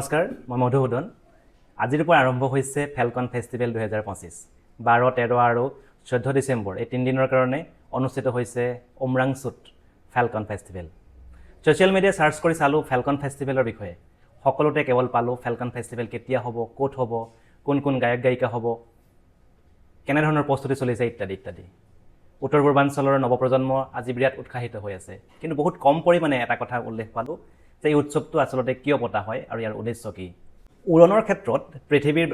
নমস্কাৰ মই মধুসূদন আজিৰ পৰা আৰম্ভ হৈছে ফেলকন ফেষ্টিভেল 2025 12, 13 আৰু 14 ডিচেম্বৰ এই 3 দিনৰ কাৰণে অনুষ্ঠিত হৈছে উমৰাংচুত falcon festival social media search কৰি চালো ফেলকন ফেষ্টিভেলৰ বিষয়ে সকলোতে কেৱল পালো ফেলকন ফেষ্টিভেল কেতিয়া হ'ব ক'ত হ'ব কোন কোন গায়ক গায়িকা হ'ব কেনে ধৰণৰ প্ৰস্তুতি চলিছে ইত্যাদি ইত্যাদি উত্তৰ পূৰ্বাঞ্চলৰ নৱপ্ৰজন্ম আজি বিৰাট উৎসাহিত হৈ আছে কিন্তু বহুত কম পৰিমাণে এটা কথা উল্লেখ পালো যে এই উৎসৱটো আচলতে কিয় পতা হয় আৰু ইয়াৰ উদ্দেশ্য কি উৰণৰ ক্ষেত্ৰত পৃথিৱীৰ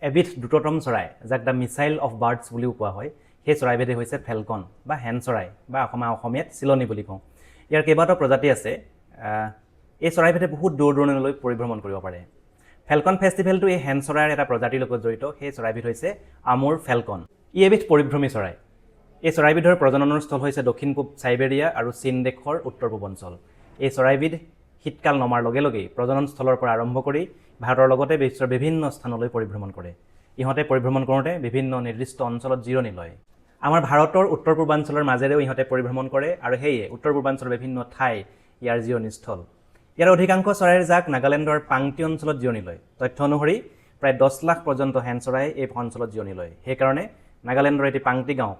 এবিধ দ্ৰুততম চৰাই যাক দ্য মিছাইল অফ বাৰ্ডছ বুলিও কোৱা হয় সেই চৰাইবিধে হৈছে ফেলকন বা হেন চৰাই বা অসমীয়াত চিলনী বুলি কওঁ ইয়াৰ কেইবাটাও প্ৰজাতি আছে এই চৰাইবিধে বহুত দূৰ দূৰণিলৈ পৰিভ্ৰমণ কৰিব পাৰে ফেলকন ফেষ্টিভেলটো এই হেন চৰাইৰ এটা প্ৰজাতিৰ লগত জড়িত সেই চৰাইবিধ হৈছে আমুৰ ফেলকন ই এবিধ পৰিভ্ৰমী চৰাই এই চৰাইবিধৰ প্ৰজননৰ স্থল হৈছে দক্ষিণ পূব চাইবেৰিয়া আৰু চীন দেশৰ উত্তৰ পূব অঞ্চল এই চৰাইবিধ শীতকাল নমাৰ লগে লগেই প্ৰজনন স্থলৰ পৰা আৰম্ভ কৰি ভাৰতৰ লগতে বিশ্বৰ বিভিন্ন স্থানলৈ পৰিভ্ৰমণ কৰে ইহঁতে পৰিভ্ৰমণ কৰোঁতে বিভিন্ন নিৰ্দিষ্ট অঞ্চলত জিৰণি লয় আমাৰ ভাৰতৰ উত্তৰ পূৰ্বাঞ্চলৰ মাজেৰেও ইহঁতে পৰিভ্ৰমণ কৰে আৰু সেয়ে উত্তৰ পূৰ্বাঞ্চলৰ বিভিন্ন ঠাই ইয়াৰ জিৰণিস্থল ইয়াৰ অধিকাংশ চৰাইৰ জাক নাগালেণ্ডৰ পাংটি অঞ্চলত জিৰণি লয় তথ্য অনুসৰি প্ৰায় 10 লাখ পৰ্যন্ত হেন চৰাই এই অঞ্চলত জিৰণি লয় সেইকাৰণে নাগালেণ্ডৰ এটি পাংটি গাঁও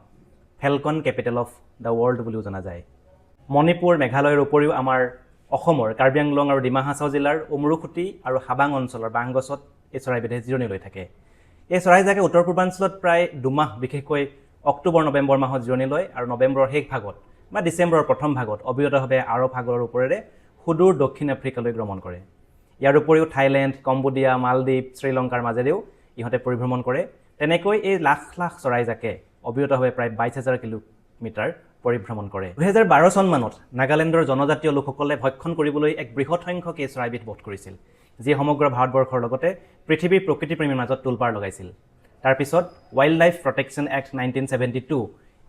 falcon capital of the world বুলিও জনা যায় মণিপুৰ মেঘালয়ৰ উপৰিও আমাৰ অসমৰ কাৰ্বি আংলং আৰু ডিমা হাছাও জিলাৰ উমৰুখুটি আৰু হাবাং অঞ্চলৰ বাঁহগছত এই চৰাইবিধে জিৰণি লৈ থাকে এই চৰাইজাকে উত্তৰ পূৰ্বাঞ্চলত প্ৰায় 2 মাহ বিশেষকৈ অক্টোবৰ নৱেম্বৰ মাহত জিৰণি লয় আৰু নৱেম্বৰৰ শেষ ভাগত বা ডিচেম্বৰৰ প্ৰথম ভাগত অবিৰতভাৱে আৰৱ সাগৰৰ ওপৰেৰে সুদূৰ দক্ষিণ আফ্ৰিকালৈ ভ্ৰমণ কৰে ইয়াৰ উপৰিও থাইলেণ্ড কম্বোডিয়া মালদ্বীপ শ্ৰীলংকাৰ মাজেৰেও ইহঁতে পৰিভ্ৰমণ কৰে তেনেকৈ এই লাখ লাখ চৰাইজাকে অবিৰতভাৱে প্ৰায় 22,000 কিলোমিটাৰ পৰিভ্ৰমণ কৰে 2012 চনমানত নাগালেণ্ডৰ জনজাতীয় লোকসকলে ভক্ষণ কৰিবলৈ এক বৃহৎ সংখ্যক এই চৰাইবিধ বধ কৰিছিল যি সমগ্ৰ ভাৰতবৰ্ষৰ লগতে পৃথিৱীৰ প্ৰকৃতিপ্ৰেমীৰ মাজত তোলপাৰ লগাইছিল তাৰ পিছত ৱাইল্ড লাইফ প্ৰটেকশ্যন এক্ট 1972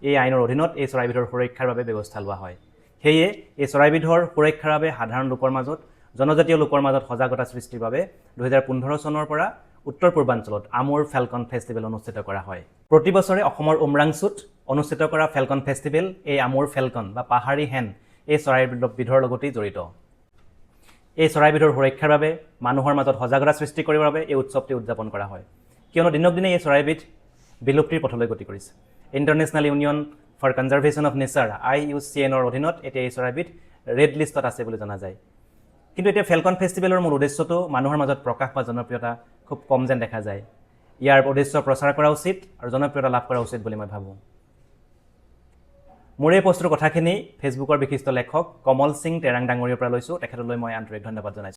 এই আইনৰ অধীনত এই চৰাইবিধৰ সুৰক্ষাৰ বাবে ব্যৱস্থা লোৱা হয় সেয়ে এই চৰাইবিধৰ সুৰক্ষাৰ বাবে সাধাৰণ লোকৰ মাজত জনজাতীয় লোকৰ মাজত সজাগতা সৃষ্টিৰ বাবে 2015 চনৰ পৰা উত্তৰ পূৰ্বাঞ্চলত আমুৰ ফেলকন ফেষ্টিভেল অনুষ্ঠিত কৰা হয় প্ৰতি বছৰে অসমৰ উমৰাংচুত অনুষ্ঠিত কৰা ফেলকন ফেষ্টিভেল এই আমুৰ ফেলকন বা পাহাৰী হেন এই চৰাইবিধৰ লগতেই জড়িত এই চৰাইবিধৰ সুৰক্ষাৰ বাবে মানুহৰ মাজত সজাগতা সৃষ্টি কৰিবৰ বাবে এই উৎসৱটি উদযাপন কৰা হয় কিয়নো দিনক দিনে এই চৰাইবিধ বিলুপ্তিৰ পথলৈ গতি কৰিছে international union for conservation of nature IUCNৰ অধীনত এতিয়া এই চৰাইবিধ ৰেড লিষ্টত আছে বুলি জনা যায় কিন্তু এতিয়া ফেলকন ফেষ্টিভেলৰ মূল উদ্দেশ্যটো মানুহৰ মাজত প্ৰকাশ বা জনপ্ৰিয়তা খুব কম যেন দেখা যায় ইয়াৰ উদ্দেশ্য প্ৰচাৰ কৰা উচিত আৰু জনপ্ৰিয়তা লাভ কৰা উচিত বুলি মই ভাবোঁ মোৰ এই পোষ্টৰ কথাখিনি ফেচবুকৰ বিশিষ্ট লেখক কমল সিং টেৰাং ডাঙৰীয়াৰ পৰা লৈছোঁ তেখেতলৈ মই আন্তৰিক ধন্যবাদ জনাইছোঁ